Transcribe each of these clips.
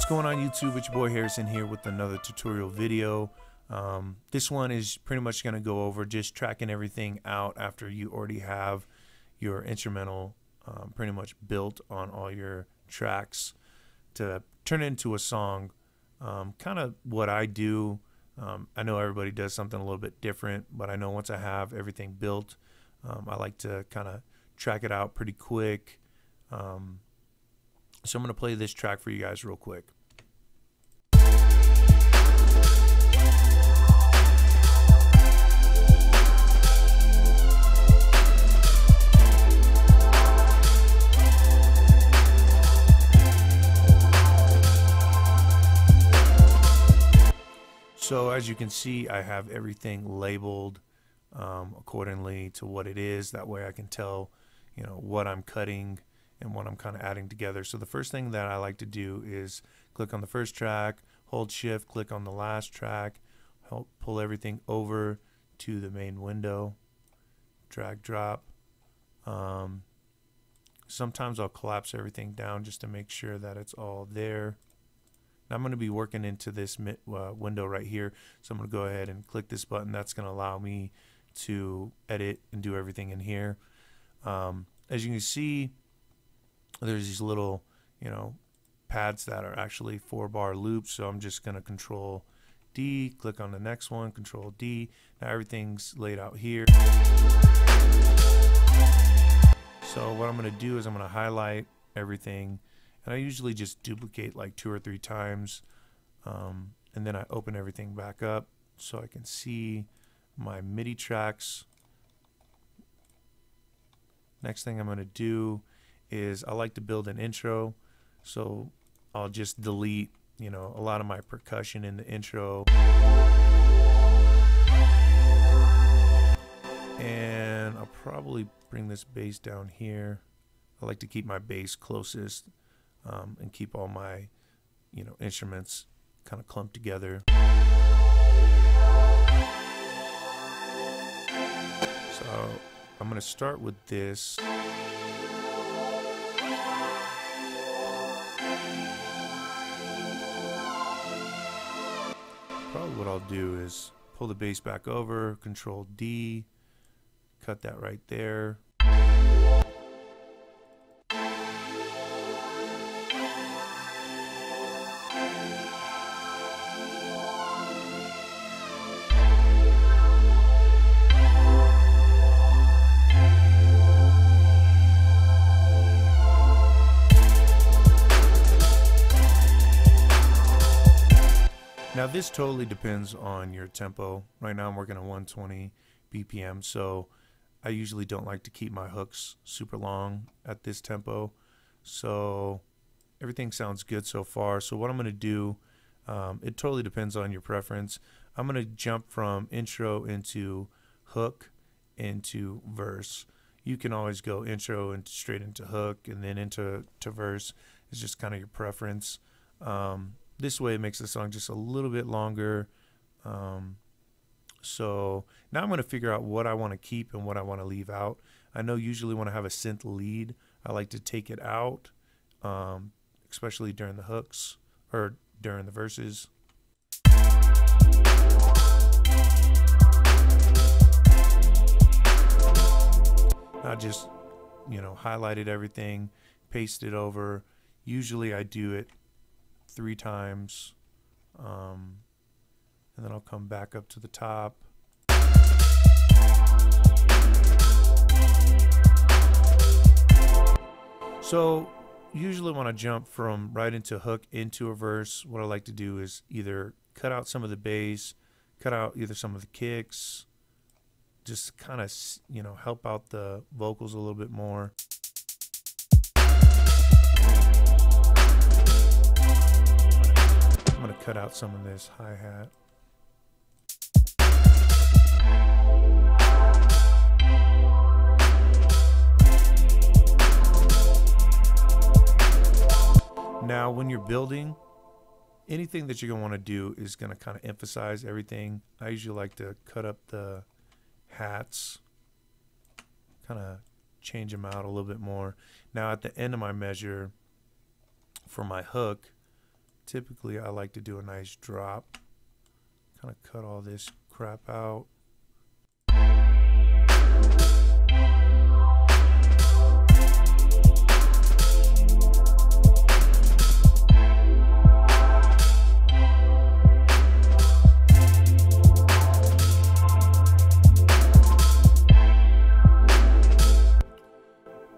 What's going on YouTube? It's your boy Harrison here with another tutorial video. This one is pretty much going to go over just tracking everything out after you already have your instrumental pretty much built on all your tracks to turn it into a song. Kind of what I do. I know everybody does something a little bit different, but I know once I have everything built, I like to kind of track it out pretty quick. So I'm going to play this track for you guys real quick. So as you can see, I have everything labeled accordingly to what it is. That way I can tell, you know, what I'm cutting and what I'm kind of adding together. So the first thing that I like to do is click on the first track, hold shift, click on the last track, pull everything over to the main window, drag drop. Sometimes I'll collapse everything down just to make sure that it's all there. Now I'm going to be working into this window right here, so I'm going to go ahead and click this button. That's going to allow me to edit and do everything in here. As you can see, there's these little, you know, pads that are actually 4-bar loops. So I'm just going to Control D, click on the next one, Control D. Now everything's laid out here. So what I'm going to do is I'm going to highlight everything, and I usually just duplicate like 2 or 3 times, and then I open everything back up so I can see my MIDI tracks. Next thing I'm going to do is I like to build an intro, so I'll just delete, you know, a lot of my percussion in the intro, and I'll probably bring this bass down here. I like to keep my bass closest and keep all my, you know, instruments kind of clumped together. So I'm going to start with this. Probably what I'll do is pull the bass back over, Control D, cut that right there. Now this totally depends on your tempo. Right now I'm working at 120 BPM, so I usually don't like to keep my hooks super long at this tempo. So everything sounds good so far. So what I'm going to do, it totally depends on your preference. I'm going to jump from intro into hook into verse. You can always go intro and straight into hook and then into verse. It's just kind of your preference. This way it makes the song just a little bit longer. So now I'm going to figure out what I want to keep and what I want to leave out. I know usually when I have a synth lead, I like to take it out, especially during the hooks or during the verses. I just, you know, highlighted everything, pasted over. Usually I do it 3 times, and then I'll come back up to the top. So usually when I jump from right into hook into a verse, what I like to do is either cut out some of the bass, cut out either some of the kicks, just kind of, you know, help out the vocals a little bit more. I'm going to cut out some of this hi-hat. Now when you're building, anything that you're going to want to do is going to kind of emphasize everything. I usually like to cut up the hats, kind of change them out a little bit more. Now at the end of my measure for my hook, typically I like to do a nice drop, kind of cut all this crap out.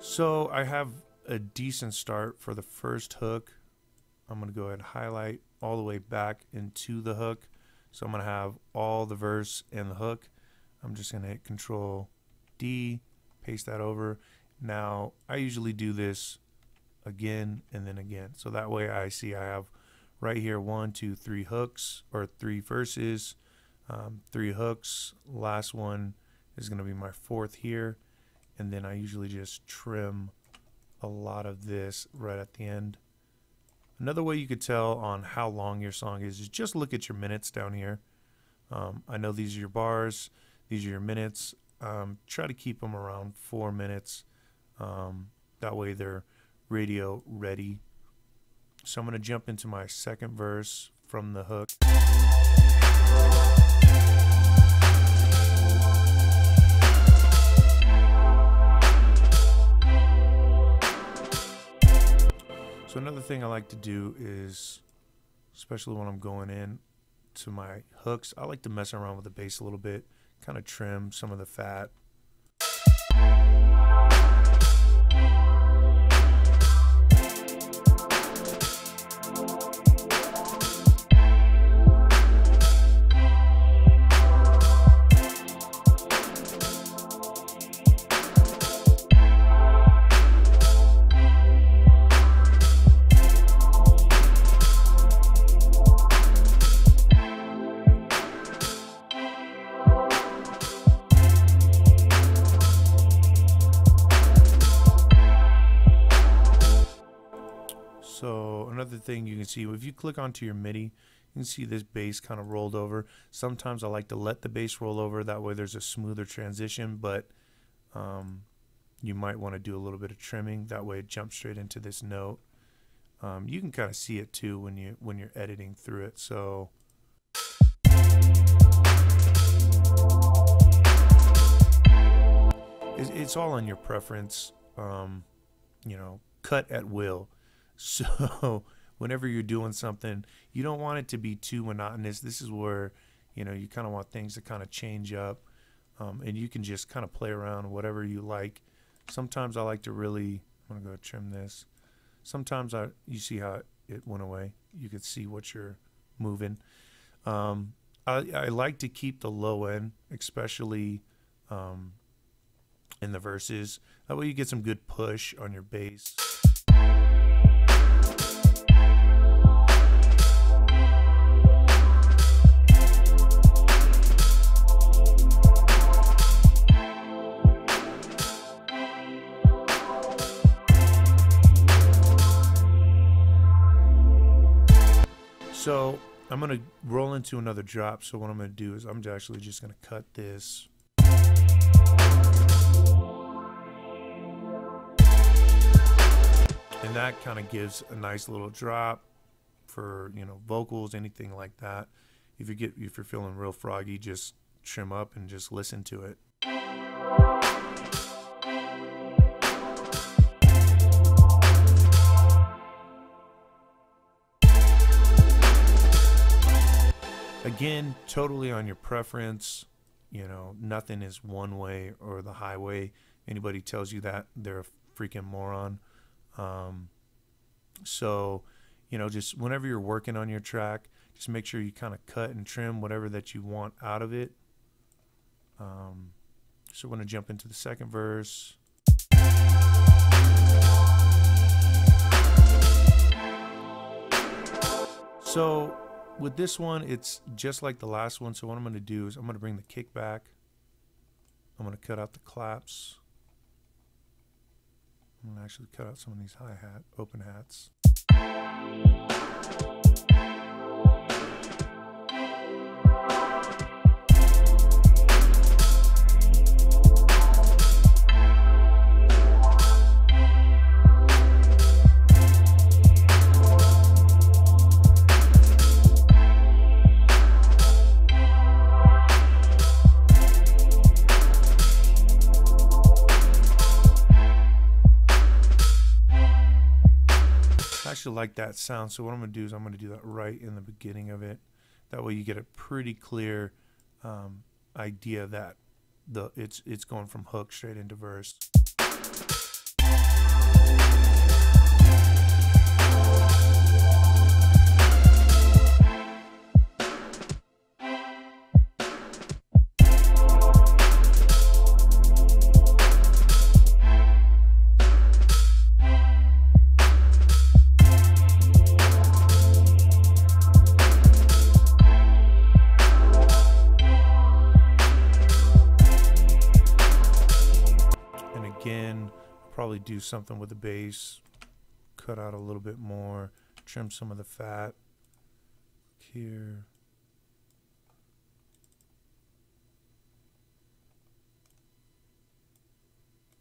So I have a decent start for the first hook. I'm going to go ahead and highlight all the way back into the hook. So I'm going to have all the verse and the hook. I'm just going to hit Control D, paste that over. Now I usually do this again and then again. So that way I see I have right here 1, 2, 3 hooks, or 3 verses, 3 hooks. Last one is going to be my 4th here. And then I usually just trim a lot of this right at the end. Another way you could tell on how long your song is just look at your minutes down here. I know these are your bars, these are your minutes. Try to keep them around 4 minutes. That way they're radio ready. So I'm going to jump into my second verse from the hook. So another thing I like to do is, especially when I'm going in to my hooks, I like to mess around with the bass a little bit, kind of trim some of the fat. So another thing you can see, if you click onto your MIDI, you can see this bass kind of rolled over. Sometimes I like to let the bass roll over, that way there's a smoother transition, but you might want to do a little bit of trimming, that way it jumps straight into this note. You can kind of see it too when you're editing through it. So it's all on your preference. You know, cut at will. So whenever you're doing something, you don't want it to be too monotonous. This is where, you know, you kind of want things to kind of change up, and you can just kind of play around whatever you like. Sometimes I like to really, I'm gonna go trim this. Sometimes you see how it went away. You could see what you're moving. I like to keep the low end, especially in the verses. That way you get some good push on your bass. So I'm going to roll into another drop. So what I'm going to do is I'm actually just going to cut this. And that kind of gives a nice little drop for, you know, vocals, anything like that. If you're feeling real froggy, just trim up and just listen to it. Again, totally on your preference. You know, nothing is one way or the highway. Anybody tells you that, they're a freaking moron. So, you know, just whenever you're working on your track, just make sure you kind of cut and trim whatever that you want out of it. So we're going to jump into the second verse. So with this one, it's just like the last one. So what I'm going to do is I'm going to bring the kick back. I'm going to cut out the claps. I'm going to actually cut out some of these hi-hat, open hats. like that sound, so what I'm going to do is I'm going to do that right in the beginning of it. That way you get a pretty clear idea that it's going from hook straight into verse. Again, probably do something with the bass, cut out a little bit more, trim some of the fat here.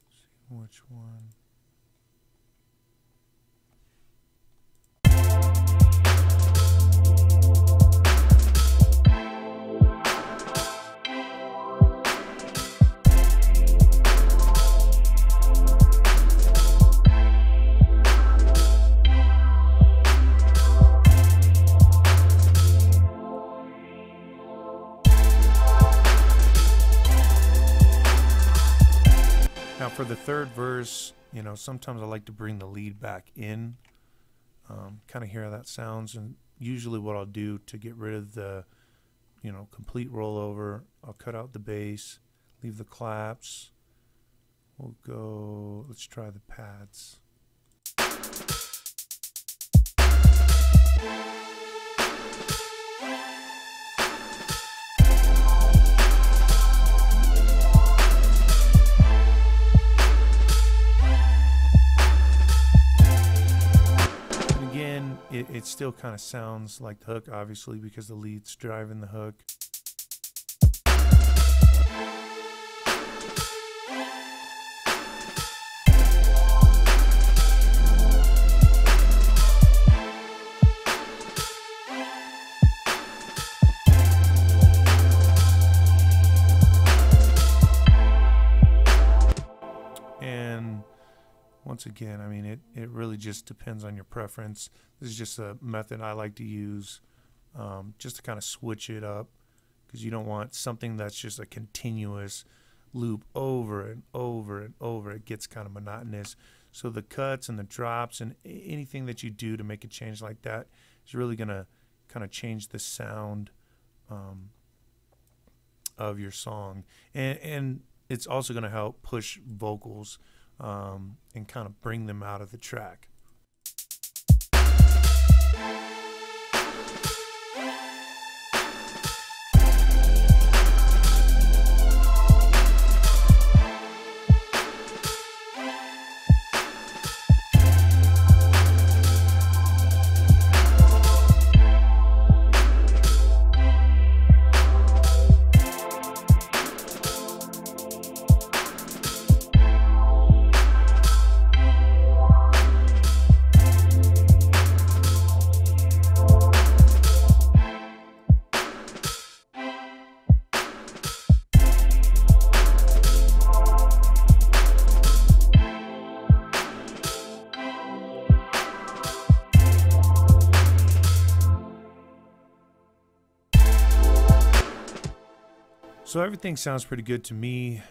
See which one. Now for the third verse, you know, sometimes I like to bring the lead back in, kind of hear how that sounds, and usually what I'll do to get rid of the, you know, complete rollover, I'll cut out the bass, leave the claps. We'll go, let's try the pads. It still kind of sounds like the hook, obviously, because the lead's driving the hook. And once again, I mean, it really just depends on your preference. This is just a method I like to use just to kind of switch it up, because you don't want something that's just a continuous loop over and over and over. It gets kind of monotonous. So the cuts and the drops and anything that you do to make a change like that is really going to kind of change the sound of your song. And it's also going to help push vocals and kind of bring them out of the track. So everything sounds pretty good to me,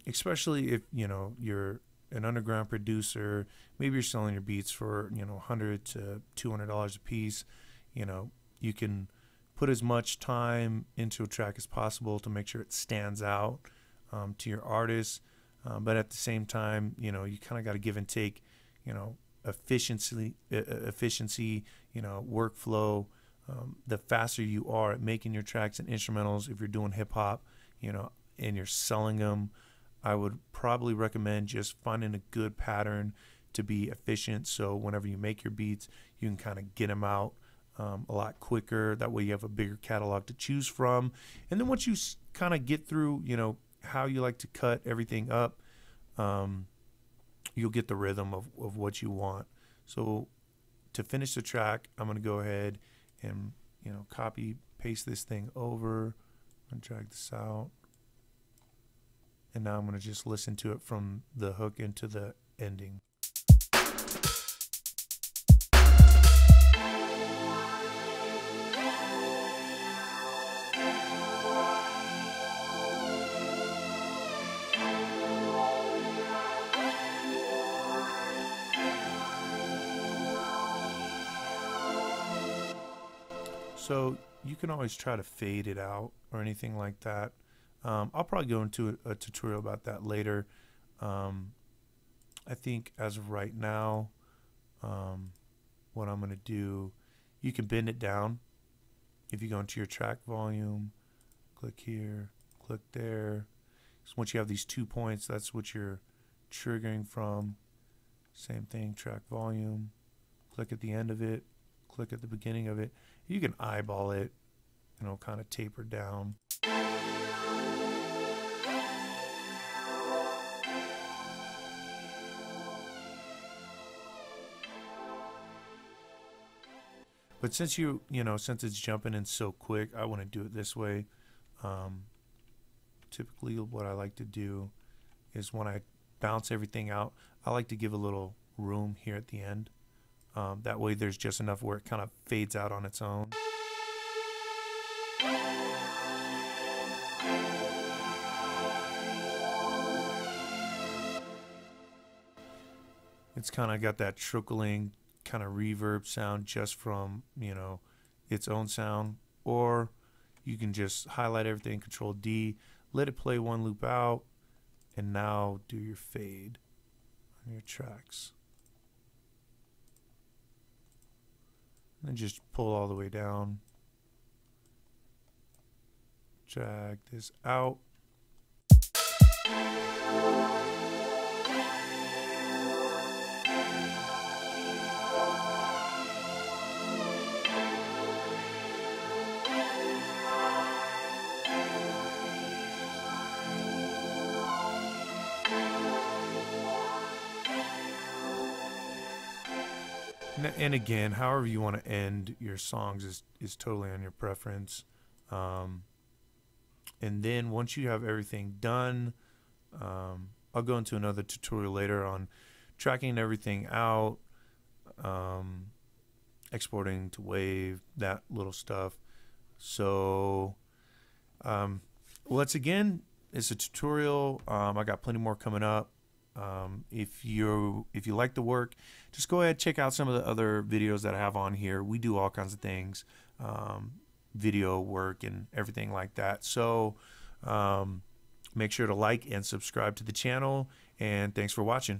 especially if, you know, you're an underground producer. Maybe you're selling your beats for, you know, $100 to $200 a piece. You know, you can put as much time into a track as possible to make sure it stands out to your artist. But at the same time, you know, you kind of got to give and take, you know, efficiency, you know, workflow. The faster you are at making your tracks and instrumentals, if you're doing hip hop, you know, and you're selling them, I would probably recommend just finding a good pattern to be efficient. So whenever you make your beats, you can kind of get them out a lot quicker. That way you have a bigger catalog to choose from. And then once you kind of get through, you know, how you like to cut everything up, you'll get the rhythm of what you want. So to finish the track, I'm going to go ahead and, you know, copy paste this thing over and drag this out, and now I'm going to just listen to it from the hook into the ending. So you can always try to fade it out or anything like that. I'll probably go into a tutorial about that later. I think as of right now, what I'm going to do, you can bend it down. If you go into your track volume, click here, click there. So once you have these 2 points, that's what you're triggering from. Same thing, track volume. Click at the end of it, click at the beginning of it. You can eyeball it, you know, kind of taper down. But since since it's jumping in so quick, I want to do it this way. Typically what I like to do is when I bounce everything out, I like to give a little room here at the end. That way there's just enough where it kind of fades out on its own. It's kind of got that trickling kind of reverb sound just from, its own sound. Or you can just highlight everything, Control D, let it play one loop out, and now do your fade on your tracks. And then just pull all the way down. Drag this out. And again, however you want to end your songs is totally on your preference. And then once you have everything done, I'll go into another tutorial later on tracking everything out, exporting to WAV, that little stuff. So once again, it's a tutorial. I got plenty more coming up. If you like the work, just go ahead, check out some of the other videos that I have on here. We do all kinds of things, video work and everything like that. So make sure to like and subscribe to the channel, and thanks for watching.